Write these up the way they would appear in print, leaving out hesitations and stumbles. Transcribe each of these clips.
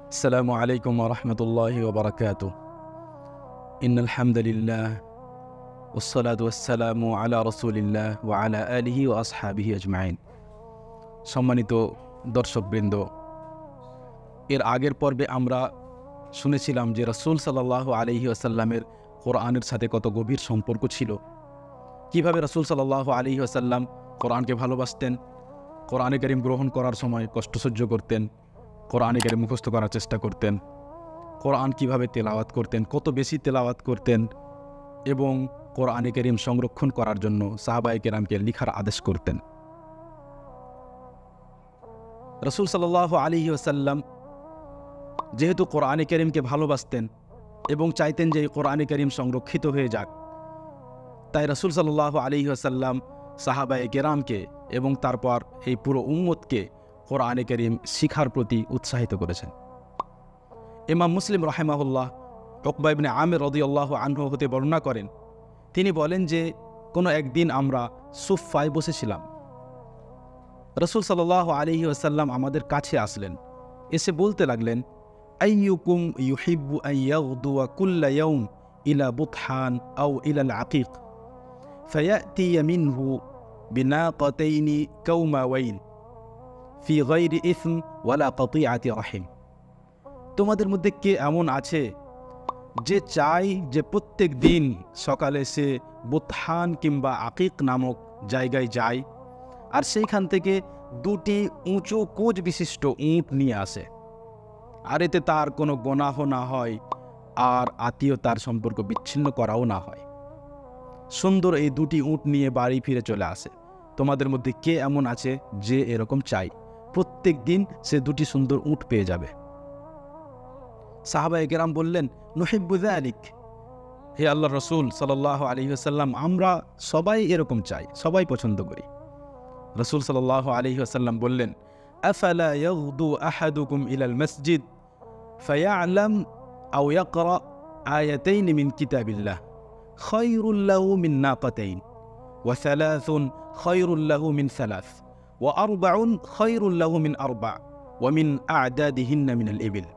السلام عليكم ورحمة الله وبركاته. إن الحمد لله والصلاة والسلام على رسول الله وعلى آله وأصحابه أجمعين. সম্মানিত দর্শকবৃন্দ, এর আগের পর্বে আমরা শুনেছিলাম যে রাসূল সাল্লাল্লাহু আলাইহি ওয়াসাল্লামের কোরআনের সাথে কত গভীর সম্পর্ক ছিল, কিভাবে রাসূল সাল্লাল্লাহু আলাইহি ওয়াসাল্লাম কোরআনকে ভালোবাসতেন, কোরআনে কারীম গ্রহণ করার সময় কষ্ট সহ্য করতেন, কোরআনে কারীম মুখস্থ করার চেষ্টা করতেন, কোরআন কিভাবে তেলাওয়াত করতেন, কত বেশি তেলাওয়াত করতেন এবং কোরআনে কারীম সংরক্ষণ করার জন্য সাহাবায়ে কেরামকে লিখার আদেশ করতেন। রাসূল সাল্লাল্লাহু আলাইহি ওয়াসাল্লাম যেহেতু কোরআনে কারীমকে ভালোবাসতেন এবং চাইতেন যে এই কোরআনে কারীম সংরক্ষিত হয়ে যাক, তাই রাসূল সাল্লাল্লাহু আলাইহি ওয়াসাল্লাম সাহাবায়ে কেরামকে এবং তারপর এই পুরো উম্মতকে কোরআনে কারীম শিখার প্রতি উৎসাহিত করেছেন। ইমাম মুসলিম রাহিমাহুল্লাহ উকবা ইবনে আমির রাদিয়াল্লাহু আনহু হতে বর্ণনা করেন, তিনি বলেন যে কোনো একদিন আমরা সুফফায় বসেছিলাম, রাসূল সাল্লাল্লাহু আলাইহি ওয়াসাল্লাম আমাদের কাছে আসলেন, এসে বলতে লাগলেন, আইয়ুকুম ইউহিব্বু আন ইয়াগদুয়া কুল্লা ইয়াউম ইলা বুতহান আও ইলা আল-আকিক ফায়াতি মিনহু বিনাকাতাইনি কাউমাওয়াইন ফি গায়রি ইসম ওয়ালা কাতিআতি রাহিম। তোমাদের মধ্যে কে এমন আছে যে চায় যে প্রত্যেক দিন সকালে সে বুতহান কিংবা আকিক নামক জায়গায় যায় আর সেইখান থেকে দুটি উঁচু কোচ বিশিষ্ট উট নিয়ে আসে, আর এতে তার কোনো গুনাহ না হয় আর আত্মীয়তার সম্পর্ক বিচ্ছিন্ন করাও না হয়। সুন্দর এই দুটি উট নিয়ে বাড়ি ফিরে চলে আসে। তোমাদের মধ্যে কে এমন আছে যে এরকম চাই, প্রত্যেক দিন সে দুটি সুন্দর উট পেয়ে যাবে? সাহাবায়ে কেরাম বললেন, নুহিব্বু যালিক, হে আল্লাহর রাসূল সাল্লাল্লাহু আলাইহি ওয়াসাল্লাম, আমরা সবাই এরকম চাই, সবাই পছন্দ করি। রাসূল সাল্লাল্লাহু আলাইহি ওয়াসাল্লাম বললেন, আফালা ইয়াগদু আহাদুকুম ইলাল মসজিদ ফায়ালাম আও ইয়াকরা আয়াতাইন মিন কিতাবিল্লাহ খায়রুল লাহু মিন নাকাতাইন ওয়া সালাসুন খায়রুল লাহু মিন সালাস ওয়া আরবাউন খায়রুল লাহু মিন আরবা ওয়া মিন আ'দাদিহিন্না মিনাল ইবিল।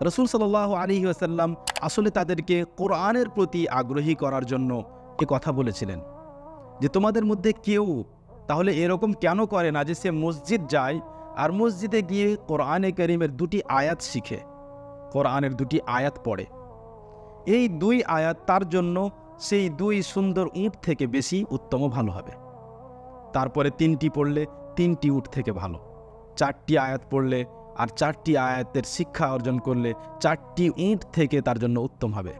রাসূল সাল্লাল্লাহু আলাইহি ওয়াসাল্লাম আসলে তাদেরকে কোরআনের প্রতি আগ্রহী করার জন্য এ কথা বলেছিলেন যে তোমাদের মধ্যে কেউ তাহলে এরকম কেন করে না যে সে মসজিদ যায় আর মসজিদে গিয়ে কোরআনে কারীমের দুটি আয়াত শিখে, কোরআনের দুটি আয়াত পড়ে। এই দুই আয়াত তার জন্য সেই দুই সুন্দর উট থেকে বেশি উত্তম ভালো হবে। তারপরে তিনটি পড়লে তিনটি উট থেকে ভালো, চারটি আয়াত পড়লে আর চারটি আয়াতের শিক্ষা অর্জন করলে চারটি উট থেকে তার জন্য উত্তম হবে।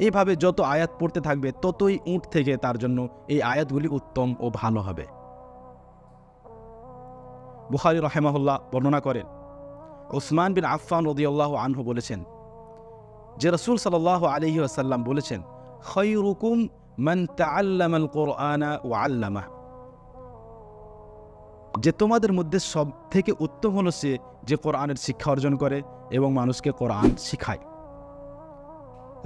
এইভাবে যত আয়াত পড়তে থাকবে ততই উট থেকে তার জন্য এই আয়াতগুলি উত্তম ও ভালো হবে। বুখারী রাহিমাহুল্লাহ বর্ণনা করেন, উসমান বিন আফফান রাদিয়াল্লাহু আনহু বলেছেন যে রাসূল সাল্লাল্লাহু আলাইহি ওয়াসাল্লাম বলেছেন, খায়রুকুম মান তাআল্লামাল কুরআনা ওয়া আল্লামাহ, যে তোমাদের মধ্যে সব থেকে উত্তম হলো সে যে কোরআনের শিক্ষা অর্জন করে এবং মানুষকে কোরআন শিখায়।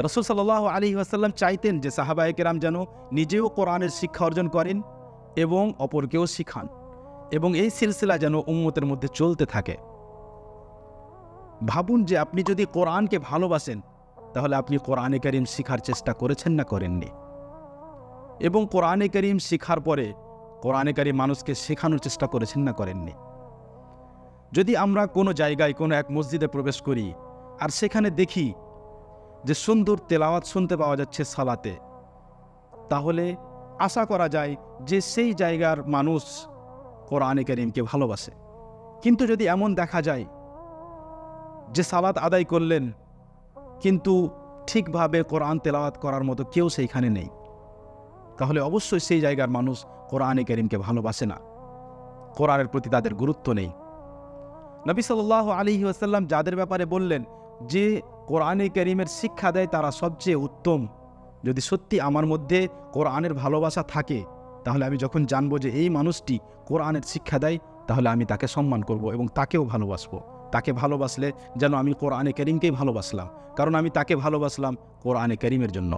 রাসূল সাল্লাল্লাহু আলাইহি ওয়াসাল্লাম চাইতেন যে সাহাবায়ে কেরাম যেন নিজেও কোরআনের শিক্ষা অর্জন করেন এবং অপরকেও শিখান এবং এই সিলসিলা যেন উম্মতের মধ্যে চলতে থাকে। ভাবুন যে আপনি যদি কোরআনকে ভালোবাসেন তাহলে আপনি কোরআনে কারীম শিখার চেষ্টা করেছেন না করেননি, এবং কোরআনে কারীম শিখার পরে কোরআনে কারীম মানুষকে শেখানোর চেষ্টা করেছেন না করেননি। যদি আমরা কোনো জায়গায় কোনো এক মসজিদে প্রবেশ করি আর সেখানে দেখি যে সুন্দর তেলাওয়াত শুনতে পাওয়া যাচ্ছে সালাতে, তাহলে আশা করা যায় যে সেই জায়গার মানুষ কোরআনে কারীমকে ভালোবাসে। কিন্তু যদি এমন দেখা যায় যে সালাত আদায় করলেন কিন্তু ঠিকভাবে কোরআন তেলাওয়াত করার মতো কেউ সেইখানে নেই, তাহলে অবশ্যই সেই জায়গার মানুষ কোরআনে কারীমকে ভালোবাসে না, কোরআনের প্রতি তাদের গুরুত্ব নেই। নবী সাল্লাল্লাহু আলাইহি ওয়াসাল্লাম যাদের ব্যাপারে বললেন যে কোরআনে কারীমের শিক্ষা দেয় তারা সবচেয়ে উত্তম, যদি সত্যি আমার মধ্যে কোরআনের ভালোবাসা থাকে তাহলে আমি যখন জানবো যে এই মানুষটি কোরআনের শিক্ষা দেয় তাহলে আমি তাকে সম্মান করব এবং তাকেও ভালোবাসবো। তাকে ভালোবাসলে যেন আমি কোরআনে কারীমকেই ভালোবাসলাম, কারণ আমি তাকে ভালোবাসলাম কোরআনে কারীমের জন্য।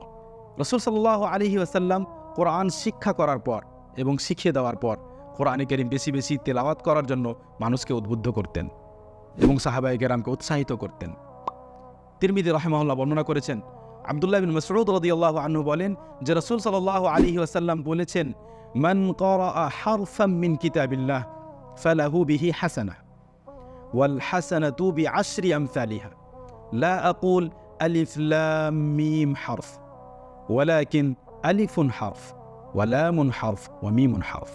রাসূল সাল্লাল্লাহু আলাইহি ওয়াসাল্লাম কোরআন শিক্ষা করার পর এবং শিখিয়ে দেওয়ার পর কোরআনে কারীম বেশি বেশি তেলাওয়াত করার জন্য মানুষকে উদ্বুদ্ধ করতেন। এবং সাহাবায়ে কেরামকে উৎসাহিত করতেন। তিরমিজি রাহিমাহুল্লাহ বর্ণনা করেছেন, আব্দুল্লাহ বিন মাসউদ রাদিয়াল্লাহু আনহু বলেন যে রাসূল সাল্লাল্লাহু আলাইহি ওয়াসাল্লাম বলেছেন, মান ক্বারাআ হারফাম মিন কিতাবিল্লাহ ফালাহু বিহি হাসানাহ ওয়াল হাসানাতু বিআশরি আমসালিহা লা আকুল আলিফ লাম মিম হারফ ওয়ালাকিন আলিফুন হারফ ওয়া লামুন হারফ ওয়া মিমুন হারফ।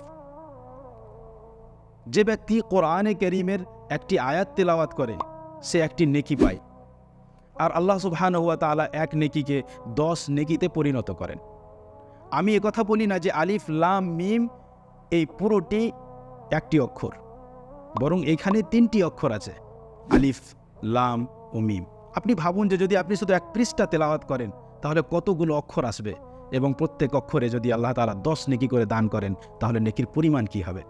যে ব্যক্তি কোরআনে কারীমের একটি আয়াত তেলাওয়াত করে সে একটি নেকি পায়, আর আল্লাহ সুবহানাহু ওয়া তাআলা এক নেকিকে 10 নেকিতে পরিণত করেন। আমি একথা বলি না যে আলিফ লাম মিম এই পুরোটি একটি অক্ষর, বরং এখানে 3টি অক্ষর আছে, আলিফ লাম ও মিম। আপনি ভাবুন যে যদি আপনি শুধু এক পৃষ্ঠা তেলাওয়াত করেন তাহলে কতগুলো অক্ষর আসবে, এবং প্রত্যেক অক্ষরে যদি আল্লাহ তাআলা 10 নেকি করে দান করেন তাহলে নেকির পরিমাণ কি হবে।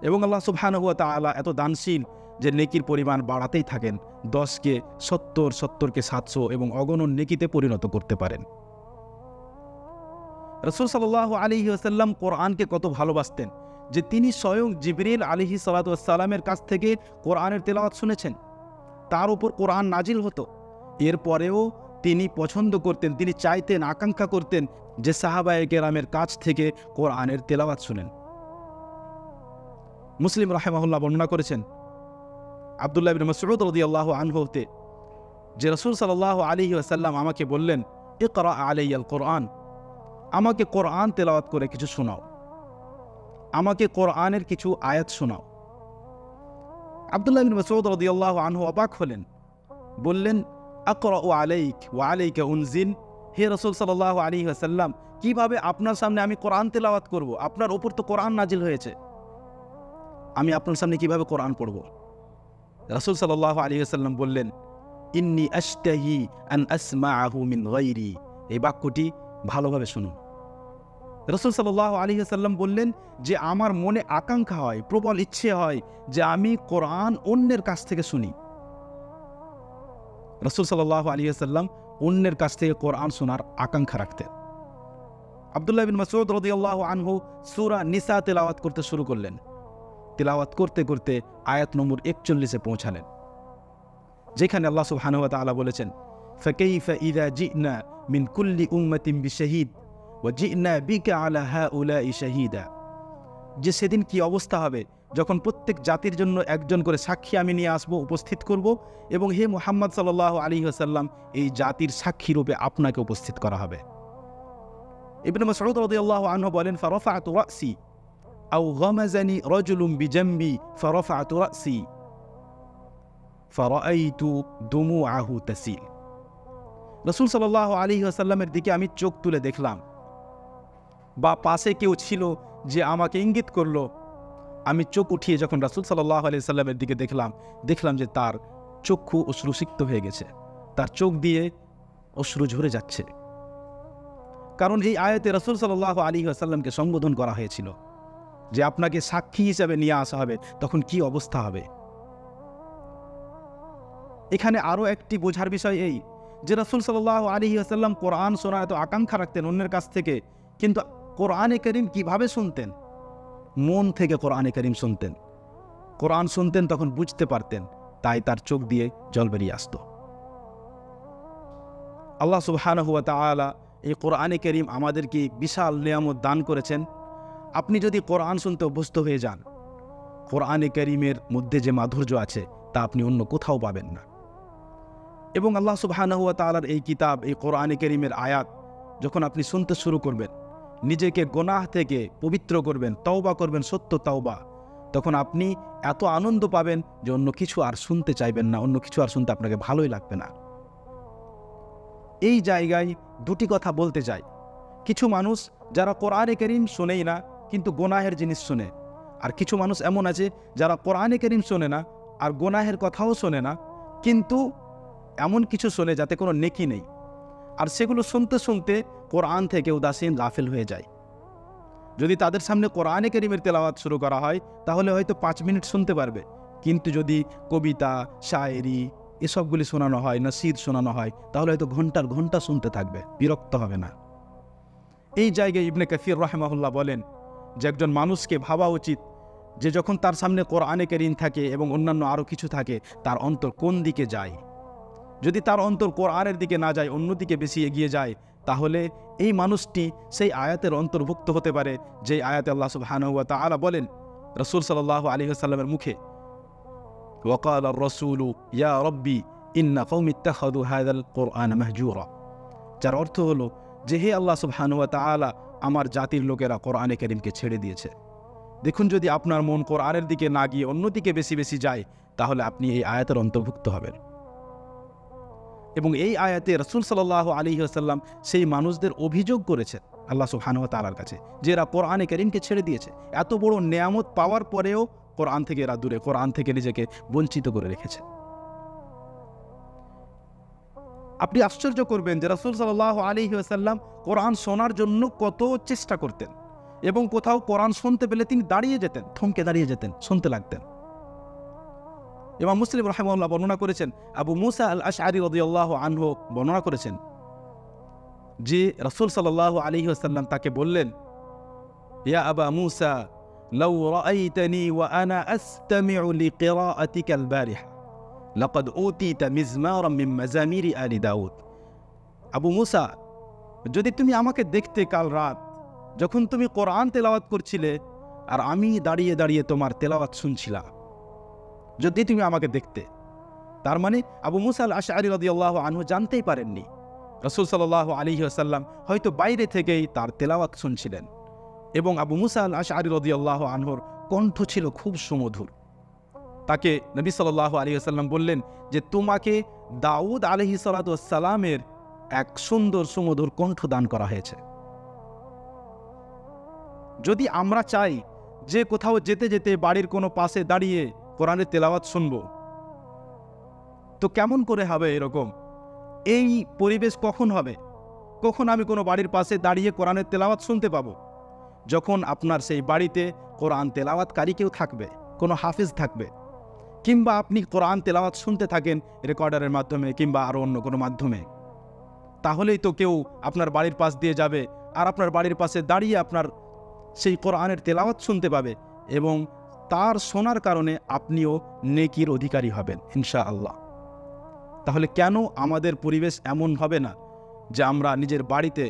এবং আল্লাহ সুবহানাহু ওয়া তাআলা এত দানশীল যে নেকির পরিমাণ বাড়াতেই থাকেন, 10কে 70, 70কে 700 এবং অগণন নেকিতে পরিণত করতে পারেন। রাসূল সাল্লাল্লাহু আলাইহি ওয়াসাল্লাম কোরআনকে কত ভালোবাসতেন যে তিনি স্বয়ং জিবরিল আলাইহিস সালাতু ওয়াস সালামের কাছ থেকে কোরআনের তেলাওয়াত শুনেছেন, তার উপর কোরআন নাজিল হতো। এরপরেও তিনি পছন্দ করতেন, তিনি চাইতেন, আকাঙ্ক্ষা করতেন যে সাহাবায়ে কেরামের কাছ থেকে কোরআনের তেলাওয়াত শুনেন। মুসলিম রাহিমাহুল্লাহ বর্ণনা করেছেন আব্দুল্লাহ বিন মাসউদ রাদিয়াল্লাহু আনহু হতে যে রাসূল সাল্লাল্লাহু আলাইহি ওয়াসাল্লাম আমাকে বললেন, ইকরা আলাইয়াল কোরআন, আমাকে কোরআন তেলাওয়াত করে কিছু শোনাও, আমাকে কোরআনের কিছু আয়াত শোনাও। আব্দুল্লাহ বিন মাসউদ রাদিয়াল্লাহু আনহু অবাক হলেন, বললেন, আকরাউ আলাইক ওয়া আলাইকা উনজিল, হে রাসূল সাল্লাল্লাহু আলাইহি ওয়াসাল্লাম, কিভাবে আপনার সামনে আমি কোরআন তেলাওয়াত করব? আপনার উপর তো কোরআন নাজিল হয়েছে, আমি আপনার সামনে কিভাবে কোরআন পড়ব? রাসূল সাল্লাল্লাহু আলাইহি ওয়াসাল্লাম বললেন, ইন্নী আশতাহি আন আসমাআহু মিন গায়রি, এই বাক্যটি ভালোভাবে শুনুন। রাসূল সাল্লাল্লাহু আলাইহি ওয়াসাল্লাম বললেন যে আমার মনে আকাঙ্ক্ষা হয়, প্রবল ইচ্ছে হয় যে আমি কোরআন অন্যের কাছ থেকে শুনি। রাসূল সাল্লাল্লাহু আলাইহি ওয়াসাল্লাম অন্যের কাছ থেকে কোরআন শোনার আকাঙ্ক্ষা রাখতেন। আব্দুল্লাহ বিন মাসউদ রাদিয়াল্লাহু আনহু সূরা নিসা তেলাওয়াত করতে শুরু করলেন। তেলাওয়াত করতে করতে আয়াত নম্বর 41-এ পৌঁছালেন, যেখানে আল্লাহ সুবহানাহু ওয়া তাআলা বলেছেন, ফাকাইফা ইযা জি'না মিন কুল্লি উম্মাতিন বিশাহিদ ওয়া জি'না বিকা আলা হাউলাই শাহীদা, যে সেদিন কি অবস্থা হবে যখন প্রত্যেক জাতির জন্য একজন করে সাক্ষী আমি নিয়ে আসব, উপস্থিত করব, এবং হে মুহাম্মদ সাল্লাল্লাহু আলাইহি ওয়াসাল্লাম এই জাতির সাক্ষী রূপে আপনাকে উপস্থিত করা হবে। ইবনে মাসউদ রাদিয়াল্লাহু আনহু বলেন, ফারাফা'তু রাসি আও গামাযানি রাজুলুন বিজামবি ফারাফা'তু রাসি ফারাআইতু দুমুআহু তাসিল। রাসূল সাল্লাল্লাহু আলাইহি ওয়াসাল্লামের দিকে আমি চোখ তুলে দেখলাম, বা পাশে কেউ ছিল যে আমাকে ইঙ্গিত করলো। আমি চোখ উঠিয়ে যখন রাসূল সাল্লাল্লাহু আলাইহি ওয়াসাল্লামের দিকে দেখলাম যে তার চক্ষু অশ্রুসিক্ত হয়ে গেছে, তার চোখ দিয়ে অশ্রু ঝরে যাচ্ছে। কারণ এই আয়াতে রাসূল সাল্লাল্লাহু আলাইহি ওয়াসাল্লামকে সম্বোধন করা হয়েছিল যে আপনাকে সাক্ষী হিসেবে নিয়ে আসা হবে, তখন কি অবস্থা হবে। এখানে আরও একটি বোঝার বিষয় এই যে রাসূল সাল্লাল্লাহু আলাইহি ওয়াসাল্লাম কোরআন শোনার এত আকাঙ্ক্ষা রাখতেন অন্যের কাছ থেকে, কিন্তু কোরআনে কারীম কিভাবে শুনতেন? মন থেকে কোরআনে কারীম শুনতেন। কোরআন শুনতেন তখন বুঝতে পারতেন, তাই তার চোখ দিয়ে জল বেরিয়ে আসত। আল্লাহ সুবহানাহু ওয়া তাআলা এই কোরআনে কারীম আমাদেরকে বিশাল নিয়ামত দান করেছেন। আপনি যদি কোরআন শুনতে অভ্যস্ত হয়ে যান, কোরআনে কারীমের মধ্যে যে মাধুর্য আছে তা আপনি অন্য কোথাও পাবেন না। এবং আল্লাহ সুবহানাহু ওয়া তাআলার এই কিতাব, এই কোরআনে কারীমের আয়াত যখন আপনি শুনতে শুরু করবেন, নিজেকে গুনাহ থেকে পবিত্র করবেন, তওবা করবেন, সত্য তওবা, তখন আপনি এত আনন্দ পাবেন যে অন্য কিছু আর শুনতে চাইবেন না, অন্য কিছু আর শুনতে আপনাকে ভালোই লাগবে না। এই জায়গায় দুটি কথা বলতে চাই। কিছু মানুষ যারা কোরআনে কারীম শোনেই না কিন্তু গুনাহের জিনিস শোনে, আর কিছু মানুষ এমন আছে যারা কোরআনে কারীম শোনে না আর গুনাহের কথাও শোনে না, কিন্তু এমন কিছু শোনে যাতে কোনো নেকি নেই, আর সেগুলো শুনতে শুনতে কোরআন থেকে উদাসীন গাফিল হয়ে যায়। যদি তাদের সামনে কোরআনে কারীমের তেলাওয়াত শুরু করা হয় তাহলে হয়তো 5 মিনিট শুনতে পারবে, কিন্তু যদি কবিতা, শায়েরি এসবগুলি শোনানো হয়, নসিহত শোনানো হয়, তাহলে হয়তো ঘন্টার ঘন্টা শুনতে থাকবে, বিরক্ত হবে না। এই জায়গায় ইবনে কাসির রাহিমাহুল্লাহ বলেন যে একজন মানুষকে ভাবা উচিত যে যখন তার সামনে কোরআনে কারীম থাকে এবং অন্যান্য আরও কিছু থাকে, তার অন্তর কোন দিকে যায়। যদি তার অন্তর কোরআনের দিকে না যায়, অন্যদিকে বেশি এগিয়ে যায়, তাহলে এই মানুষটি সেই আয়াতের অন্তর্ভুক্ত হতে পারে যে আয়াতে আল্লাহ সুবহানাহু ওয়া তাআলা বলেন রাসূল সাল্লাল্লাহু আলাইহি ওয়াসাল্লামের মুখে, ওয়াকাল আর-রাসূলু ইয়া রাব্বি ইন্না কওমি ইত্তাখাযু হাযাল কুরআন মাহজুরা। যার অর্থ হলো যে হে আল্লাহ সুবহানাহু ওয়া তাআলা, আমার জাতির লোকেরা কোরআনে কারীমকে ছেড়ে দিয়েছে। দেখুন, যদি আপনার মন কোরআনের দিকে না গিয়ে অন্যদিকে বেশি বেশি যায়, তাহলে আপনি এই আয়াতের অন্তর্ভুক্ত হবেন। এবং এই আয়াতে রাসূল সাল্লাল্লাহু আলাইহি ওয়াসাল্লাম সেই মানুষদের অভিযোগ করেছেন আল্লাহ সুবহানাহু ওয়া তাআলার কাছে, যে এরা কোরআনে কারীমকে ছেড়ে দিয়েছে। এত বড় নেয়ামত পাওয়ার পরেও কোরআন থেকে এরা দূরে, কোরআন থেকে নিজেকে বঞ্চিত করে রেখেছে। আপনি আশ্চর্য করবেন যে রাসূল সাল্লাল্লাহু আলাইহি ওয়াসাল্লাম কোরআন শোনার জন্য কত চেষ্টা করতেন, এবং কোথাও কোরআন শুনতে পেলে তিনি দাঁড়িয়ে যেতেন, থমকে দাঁড়িয়ে যেতেন, শুনতে লাগতেন। ইমাম মুসলিম রাহিমাহুল্লাহ বর্ণনা করেছেন, আবু মুসা আল আশআরী রাদিয়াল্লাহু আনহু বর্ণনা করেছেন যে রাসূল সাল্লাল্লাহু আলাইহি ওয়াসাল্লাম তাকে বললেন, ইয়া আবা মুসা লাউ রাআইতানি ওয়া আনা আস্তামিউ লিকিরাআতিকাল বারিহা লাকাদ উতিতা মিজমারাম মিন মাজামিরি আলি দাউদ। আবু মুসা, যদি তুমি আমাকে দেখতে কাল রাত যখন তুমি কোরআন তেলাওয়াত করছিলে আর আমি দাঁড়িয়ে দাঁড়িয়ে তোমার তেলাওয়াত শুনছিলাম, যদি তুমি আমাকে দেখতে। তার মানে আবু মুসা আল আশআরী রাদিয়াল্লাহু আনহু জানতেই পারেননি রাসূল সাল্লাল্লাহু আলাইহি ওয়াসাল্লাম হয়তো বাইরে থেকেই তার তেলাওয়াত শুনছিলেন, এবং আবু মুসা আল আশআরী রাদিয়াল্লাহু আনহুর কণ্ঠ ছিল খুব সুমধুর। তাকে নবী সাল্লাল্লাহু আলাইহি ওয়াসাল্লাম বললেন যে তোমাকে দাউদ আলাইহিস সালাতু ওয়াস সালামের এক সুন্দর সুমধুর কণ্ঠ দান করা হয়েছে। যদি আমরা চাই যে কোথাও যেতে যেতে বাড়ির কোনো পাশে দাঁড়িয়ে কোরআনের তেলাওয়াত শুনব, তো কেমন করে হবে এরকম? এই পরিবেশ কখন হবে? কখন আমি কোনো বাড়ির পাশে দাঁড়িয়ে কোরআনের তেলাওয়াত শুনতে পাবো? যখন আপনার সেই বাড়িতে কোরআন তেলাওয়াতকারী কেউ থাকবে, কোনো হাফিজ থাকবে, কিংবা আপনি কোরআন তেলাওয়াত শুনতে থাকেন রেকর্ডারের মাধ্যমে কিংবা আরও অন্য কোনো মাধ্যমে, তাহলেই তো কেউ আপনার বাড়ির পাশ দিয়ে যাবে আর আপনার বাড়ির পাশে দাঁড়িয়ে আপনার সেই কোরআনের তেলাওয়াত শুনতে পাবে, এবং তার শোনার কারণে আপনিও নেকির অধিকারী হবেন ইনশাআল্লাহ। তাহলে কেন আমাদের পরিবেশ এমন হবে না যে আমরা নিজের বাড়িতে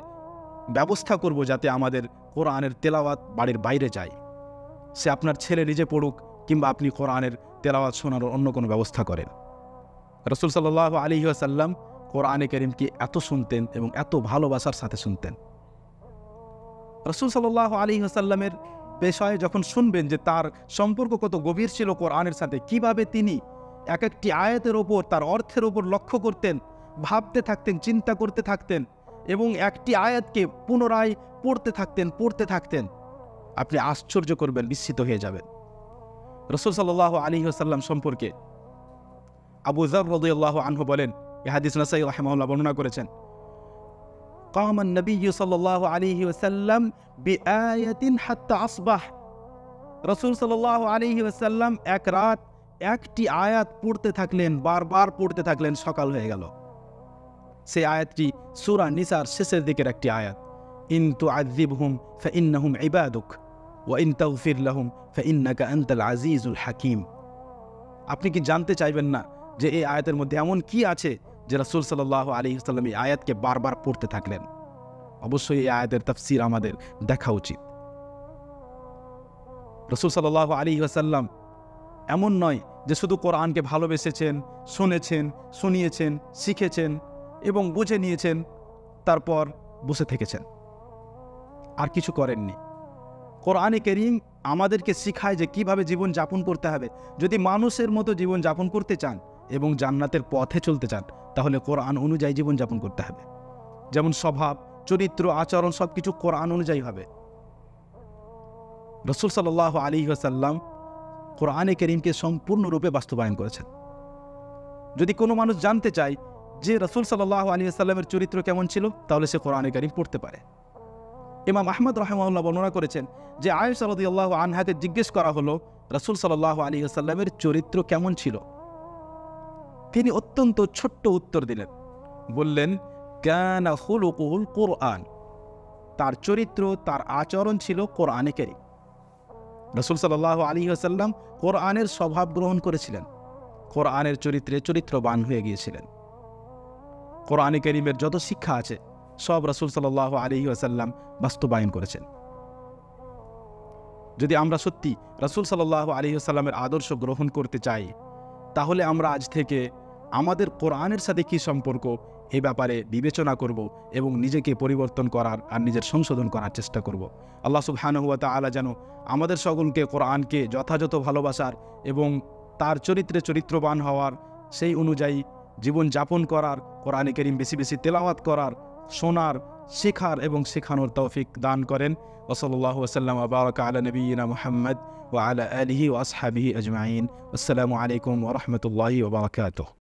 ব্যবস্থা করব যাতে আমাদের কোরআনের তেলাওয়াত বাড়ির বাইরে যায়? সে আপনার ছেলে নিজে পড়ুক কিংবা আপনি কোরআনের তেলাওয়াত শোনার অন্য কোনো ব্যবস্থা করেন। রাসূল সাল্লাল্লাহু আলাইহি ওয়াসাল্লাম কোরআনে কারীমকে এত শুনতেন এবং এত ভালোবাসার সাথে শুনতেন। রাসূল সাল্লাল্লাহু আলাইহি ওয়াসাল্লামের বিষয়ে যখন শুনবেন যে তার সম্পর্ক কত গভীর ছিল কোরআনের সাথে, কিভাবে তিনি এক একটি আয়াতের ওপর তার অর্থের ওপর লক্ষ্য করতেন, ভাবতে থাকতেন, চিন্তা করতে থাকতেন, এবং একটি আয়াতকে পুনরায় পড়তে থাকতেন, আপনি আশ্চর্য করবেন, বিস্মিত হয়ে যাবেন। রাসূল সাল্লাল্লাহু আলাইহি ওয়াসাল্লাম সম্পর্কে আবু যার রাদিয়াল্লাহু আনহু বলেন, এই হাদিস নাসাঈ রাহিমাহুল্লাহ বর্ণনা করেছেন, قام النبي صلى الله عليه وسلم بآية حتى أصبح। রাসূল সাল্লাল্লাহু আলাইহি ওয়াসাল্লাম এক রাত একটি আয়াত পড়তে থাকলেন, বারবার পড়তে থাকলেন, সকাল হয়ে গেল। সেই আয়াতটি সূরা নিসার শেষের দিকের একটি আয়াত, ইন তুআযিবহুম ফাইন্নাহুম ইবাদুক ওয়া ইন তাগফির লাহুম ফাইন্নাকা আনতাল আজিজুল হাকীম। আপনি কি জানতে চাইবেন না যে এই আয়াতের মধ্যে এমন কি আছে যে রাসূল সাল্লাল্লাহু আলাইহি ওয়াসাল্লাম এই আয়াতকে বারবার পড়তে থাকলেন? অবশ্যই এই আয়াতের তাফসীর আমাদের দেখা উচিত। রাসূল সাল্লাল্লাহু আলাইহি ওয়াসাল্লাম এমন নয় যে শুধু কোরআনকে ভালোবেসেছেন, শুনেছেন, শুনিয়েছেন, শিখেছেন এবং বুঝে নিয়েছেন, তারপর বসে থেকেছেন, আর কিছু করেননি। কোরআনে কারীম আমাদেরকে শিখায় যে কিভাবে জীবন যাপন করতে হবে। যদি মানুষের মতো জীবন যাপন করতে চান এবং জান্নাতের পথে চলতে চান, তাহলে কোরআন অনুযায়ী জীবন যাপন করতে হবে। যেমন স্বভাব, চরিত্র, আচরণ সবকিছু কোরআন অনুযায়ী হবে। রাসূল সাল্লাল্লাহু আলাইহি ওয়াসাল্লাম কোরআনে কারীমকে সম্পূর্ণরূপে বাস্তবায়ন করেছেন। যদি কোনো মানুষ জানতে চায় যে রাসূল সাল্লাল্লাহু আলাইহি ওয়াসাল্লামের চরিত্র কেমন ছিল, তাহলে সে কোরআনে কারীম পড়তে পারে। ইমাম আহমদ রাহিমাহুল্লাহ বর্ণনা করেছেন যে আয়েশা রাদিয়াল্লাহু আনহাকে জিজ্ঞেস করা হলো রাসূল সাল্লাল্লাহু আলাইহি ওয়াসাল্লামের চরিত্র কেমন ছিল। তিনি অত্যন্ত ছোট্ট উত্তর দিলেন, বললেন, কানা খুলুকুল কুরআন। তার চরিত্র, তার আচরণ ছিল কোরআনে কারীম। রাসূল সাল্লাল্লাহু আলাইহি ওয়াসাল্লাম কোরআনের স্বভাব গ্রহণ করেছিলেন, কোরআনের চরিত্রে চরিত্রবান হয়ে গিয়েছিলেন। কোরআনে কারীমের যত শিক্ষা আছে সব রাসূল সাল্লাল্লাহু আলাইহি ওয়াসাল্লাম বাস্তবায়ন করেছেন। যদি আমরা সত্যি রাসূল সাল্লাল্লাহু আলাইহি ওয়াসাল্লামের আদর্শ গ্রহণ করতে চাই, তাহলে আমরা আজ থেকে আমাদের কোরআনের সাথে কী সম্পর্ক এই ব্যাপারে বিবেচনা করব এবং নিজেকে পরিবর্তন করার আর নিজের সংশোধন করার চেষ্টা করব। আল্লাহ সুবহানাহু ওয়া তাআলা যেন আমাদের সকলকে কোরআনকে যথাযথ ভালোবাসার এবং তার চরিত্রে চরিত্রবান হওয়ার, সেই অনুযায়ী জীবনযাপন করার, কোরআনে কারীম বেশি বেশি তেলাওয়াত করার, শোনার, শেখার এবং শেখানোর তৌফিক দান করেন। ওয়া সাল্লাল্লাহু ওয়া সাল্লাম ওয়া বারাকা আলা নবিয়িনা মুহাম্মদ ওয়া আলা আলিহি ওয়া আসহাবিহি আজমাইন। আসসালামু আলাইকুম ওয়া রাহমাতুল্লাহি ওয়া বারাকাতুহু।